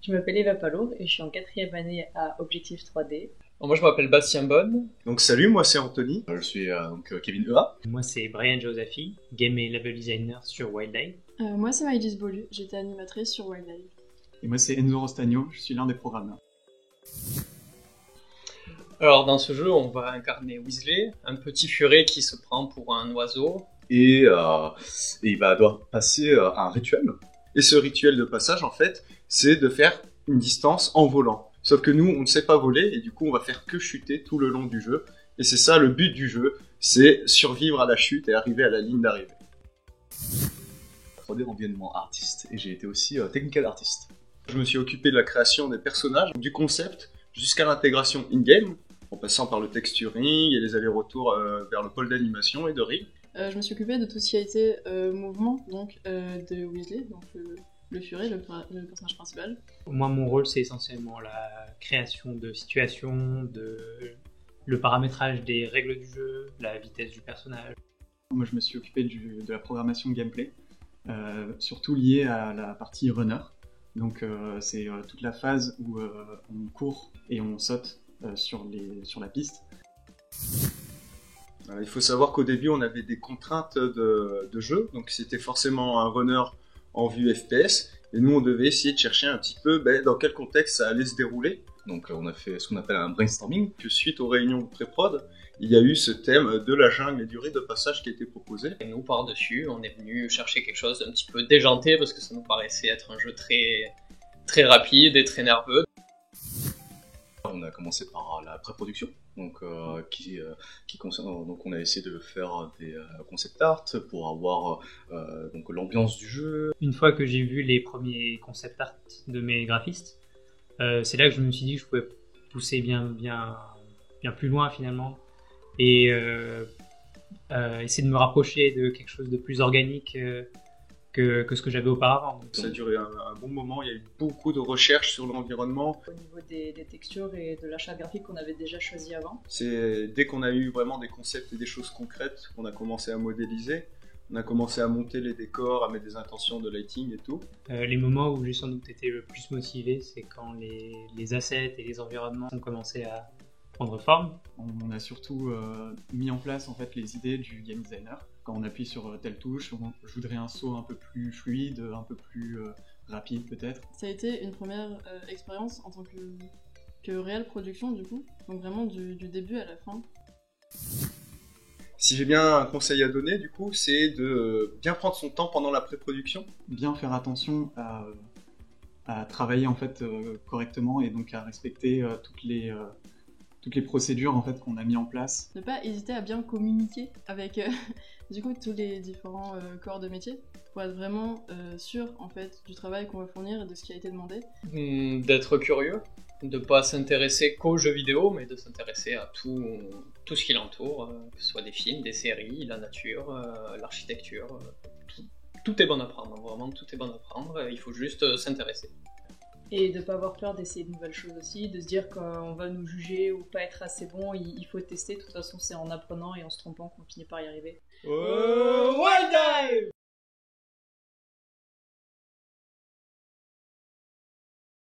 Je m'appelle Eva Palour et je suis en quatrième année à Objectif 3D. Moi, je m'appelle Bastien Bonne. Donc salut, moi c'est Anthony. Je suis Kevin Ea. Moi c'est Brian Josephi, game et level designer sur Wildlife. Moi c'est Maëlys Bolu, j'étais animatrice sur Wildlife. Et moi c'est Enzo Rostagno, je suis l'un des programmeurs. Alors dans ce jeu, on va incarner Weasley, un petit furet qui se prend pour un oiseau. Et il va devoir passer un rituel. Et ce rituel de passage, en fait, c'est de faire une distance en volant. Sauf que nous, on ne sait pas voler, et du coup, on va faire que chuter tout le long du jeu. Et c'est ça le but du jeu, c'est survivre à la chute et arriver à la ligne d'arrivée. 3D environnement artiste, et j'ai été aussi technical artist. Je me suis occupé de la création des personnages, du concept jusqu'à l'intégration in-game, en passant par le texturing et les allers-retours vers le pôle d'animation et de rig. Je me suis occupée de tout ce qui a été mouvement donc, de Weasley, donc le furet, le personnage principal. Moi mon rôle c'est essentiellement la création de situations, le paramétrage des règles du jeu, la vitesse du personnage. Moi je me suis occupé de la programmation gameplay, surtout liée à la partie runner. Donc c'est toute la phase où on court et on saute sur la piste. Il faut savoir qu'au début, on avait des contraintes de jeu, donc c'était forcément un runner en vue FPS, et nous, on devait essayer de chercher un petit peu dans quel contexte ça allait se dérouler. Donc on a fait ce qu'on appelle un brainstorming. Que suite aux réunions de pré-prod, il y a eu ce thème de la jungle et du rite de passage qui a été proposé. Et nous, par-dessus, on est venu chercher quelque chose d'un petit peu déjanté, parce que ça nous paraissait être un jeu très, très rapide et très nerveux. On a commencé par la pré-production, donc qui concerne. Donc on a essayé de faire des concept art pour avoir donc l'ambiance du jeu. Une fois que j'ai vu les premiers concept art de mes graphistes, c'est là que je me suis dit que je pouvais pousser bien plus loin finalement et essayer de me rapprocher de quelque chose de plus organique que ce que j'avais auparavant. Ça a duré un bon moment, il y a eu beaucoup de recherches sur l'environnement. Au niveau des textures et de l'achat graphique qu'on avait déjà choisi avant. C'est dès qu'on a eu vraiment des concepts et des choses concrètes qu'on a commencé à modéliser. On a commencé à monter les décors, à mettre des intentions de lighting et tout. Les moments où j'ai sans doute été le plus motivé, c'est quand les assets et les environnements ont commencé à prendre forme. On a surtout mis en place en fait les idées du game designer. Quand on appuie sur telle touche, je voudrais un saut un peu plus fluide, un peu plus rapide peut-être. Ça a été une première expérience en tant que réelle production du coup, donc vraiment du début à la fin. Si j'ai bien un conseil à donner, du coup, c'est de bien prendre son temps pendant la pré-production. Bien faire attention à travailler en fait correctement et donc à respecter toutes les procédures en fait qu'on a mis en place. Ne pas hésiter à bien communiquer avec du coup tous les différents corps de métier pour être vraiment sûr en fait du travail qu'on va fournir et de ce qui a été demandé. D'être curieux, de pas s'intéresser qu'aux jeux vidéo, mais de s'intéresser à tout ce qui l'entoure, que ce soit des films, des séries, la nature, l'architecture. Tout est bon à prendre, vraiment tout est bon à prendre, il faut juste s'intéresser. Et de ne pas avoir peur d'essayer de nouvelles choses aussi, de se dire qu'on va nous juger ou pas être assez bon, il faut tester, de toute façon c'est en apprenant et en se trompant qu'on finit par y arriver. Wild Dive!